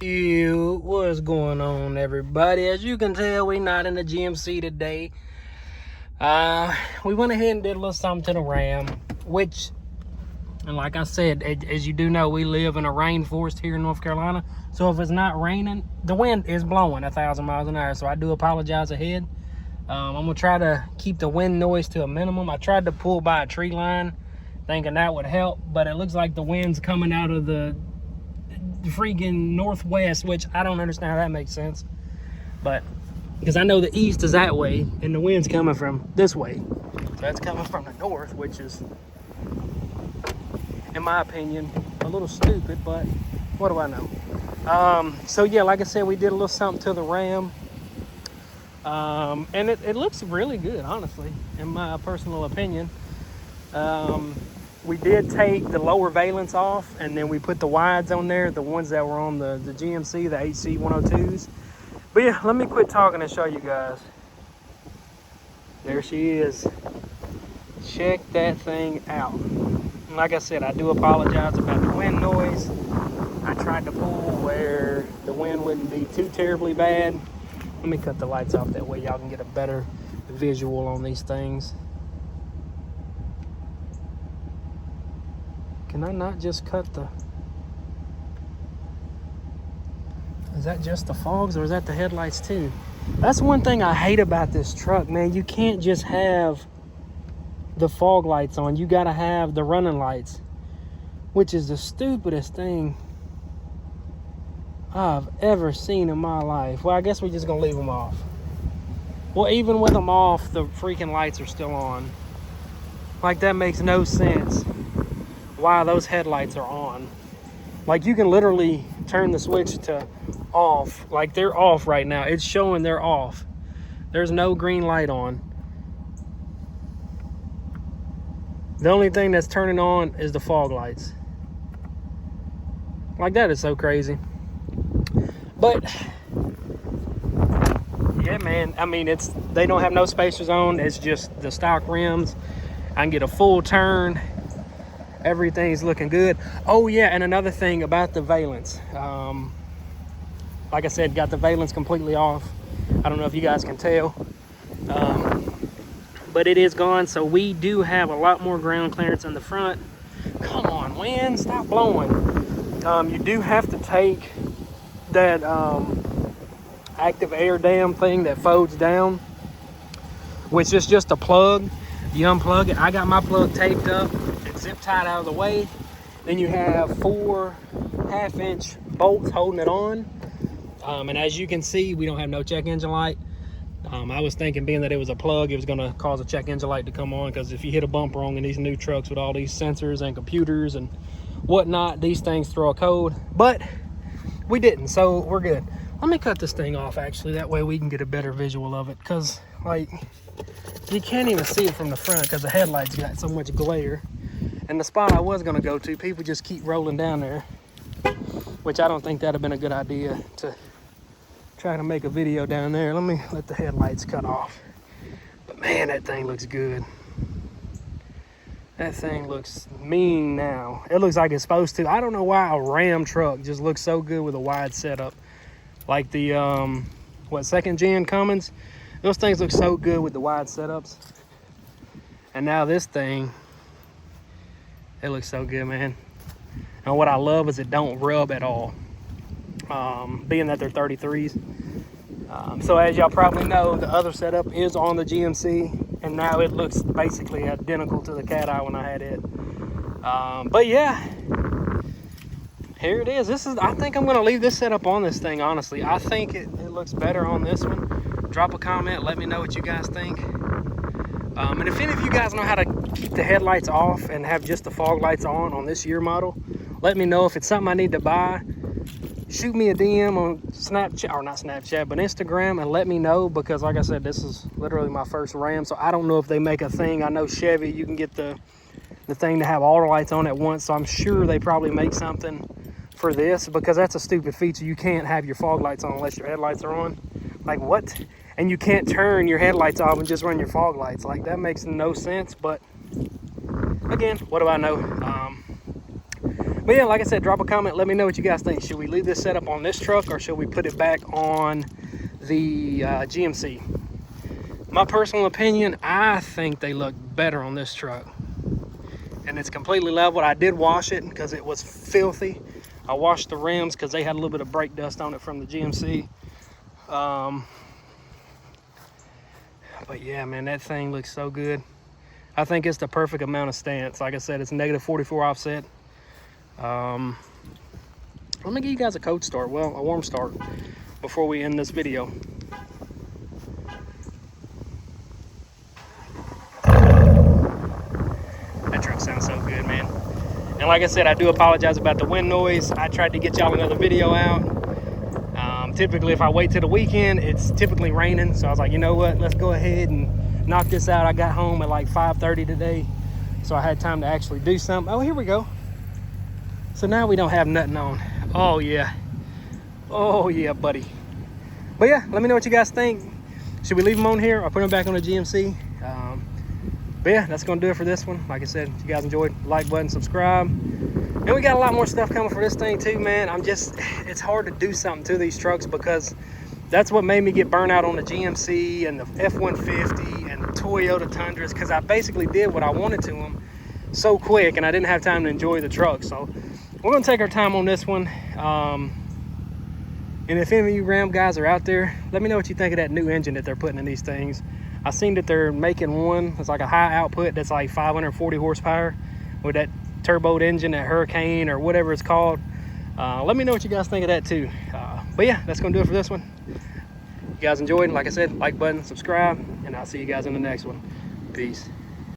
What's going on, everybody? As you can tell, we're not in the GMC today. We went ahead and did a little something to the Ram, which, and like I said, as you do know, we live in a rainforest here in North Carolina. So if it's not raining, the wind is blowing 1,000 miles an hour. So I do apologize ahead. I'm gonna try to keep the wind noise to a minimum. I tried to pull by a tree line, thinking that would help, but it looks like the wind's coming out of the freaking northwest, which I don't understand how that makes sense. But because I know the east is that way and the wind's coming from this way, so that's coming from the north, which is, in my opinion, a little stupid, but what do I know? So yeah, like I said, we did a little something to the Ram, and it looks really good, honestly, in my personal opinion. We did take the lower valance off, and then we put the wides on there, the ones that were on the GMC, the HC102s. But yeah, let me quit talking and show you guys. There she is. Check that thing out. And like I said, I do apologize about the wind noise. I tried to pull where the wind wouldn't be too terribly bad. Let me cut the lights off, that way y'all can get a better visual on these things. Can I not just cut the... Is that just the fogs, or is that the headlights too? That's one thing I hate about this truck, man. You can't just have the fog lights on. You gotta have the running lights, which is the stupidest thing I've ever seen in my life. Well, I guess we're just gonna leave them off. Well, even with them off, the freaking lights are still on. Like, that makes no sense why those headlights are on. Like, you can literally turn the switch to off. Like, they're off right now. It's showing they're off. There's no green light on. The only thing that's turning on is the fog lights. Like, that is so crazy. But yeah, man, I mean, they don't have no spacers on. It's just the stock rims. I can get a full turn. Everything's looking good. Oh yeah, and another thing about the valance. Like I said, got the valance completely off. I don't know if you guys can tell. But it is gone, so we do have a lot more ground clearance in the front. Come on, wind, stop blowing. You do have to take that active air dam thing that folds down, which is just a plug. You unplug it. I got my plug taped up and zip tied out of the way. Then you have 4 half-inch bolts holding it on. And as you can see, we don't have no check engine light. I was thinking, being that it was a plug, it was going to cause a check engine light to come on, because if you hit a bump wrong in these new trucks with all these sensors and computers and whatnot, these things throw a code. But we didn't, so we're good. Let me cut this thing off, actually. That way we can get a better visual of it, because, like, you can't even see it from the front because the headlights got so much glare. And the spot I was going to go to, people just keep rolling down there, which I don't think that'd have been a good idea, to try to make a video down there. Let me let the headlights cut off. But man, that thing looks good. That thing looks mean now. It looks like it's supposed to. I don't know why a Ram truck just looks so good with a wide setup. Like the, second gen Cummins? Those things look so good with the wide setups. And now this thing, it looks so good, man. And what I love is it don't rub at all. Being that they're 33s. So as y'all probably know, the other setup is on the GMC, and now it looks basically identical to the Cat Eye when I had it. But yeah, here it is. I think I'm gonna leave this setup on this thing, honestly. I think it looks better on this one. Drop a comment, let me know what you guys think. And if any of you guys know how to keep the headlights off and have just the fog lights on this year model, let me know. If it's something I need to buy, shoot me a DM on Snapchat, or not Snapchat, but Instagram, and let me know, because like I said, this is literally my first Ram, so I don't know if they make a thing. I know Chevy, you can get the thing to have all the lights on at once, so I'm sure they probably make something for this, because that's a stupid feature. You can't have your fog lights on unless your headlights are on. Like, what? And you can't turn your headlights off and just run your fog lights. Like, that makes no sense. But again, what do I know? But yeah, like I said, drop a comment. Let me know what you guys think. Should we leave this setup on this truck or should we put it back on the GMC? My personal opinion, I think they look better on this truck. And it's completely leveled. I did wash it because it was filthy. I washed the rims because they had a little bit of brake dust on it from the GMC. But yeah, man, that thing looks so good. I think it's the perfect amount of stance. Like I said, it's negative 44 offset. Let me give you guys a cold start, well, a warm start before we end this video. That truck sounds so good, man. And like I said, I do apologize about the wind noise. I tried to get y'all another video out. Typically, if I wait till the weekend, it's typically raining. So I was like, you know what? Let's go ahead and knock this out. I got home at like 5:30 today. So I had time to actually do something. Oh, here we go. So now we don't have nothing on. Oh, yeah. Oh, yeah, buddy. But yeah, let me know what you guys think. Should we leave them on here or put them back on the GMC? But yeah, that's going to do it for this one. Like I said, if you guys enjoyed, like button, subscribe. And we got a lot more stuff coming for this thing too, man. It's hard to do something to these trucks because that's what made me get burnt out on the GMC and the F-150 and the Toyota Tundras, because I basically did what I wanted to them so quick and I didn't have time to enjoy the truck. So we're going to take our time on this one. And if any of you Ram guys are out there, let me know what you think of that new engine that they're putting in these things. I seen that they're making one. It's like a high output that's like 540 horsepower with that turboed engine, that Hurricane or whatever it's called. Let me know what you guys think of that too. But yeah, that's gonna do it for this one. You guys enjoyed, like I said, like button, subscribe, and I'll see you guys in the next one. Peace.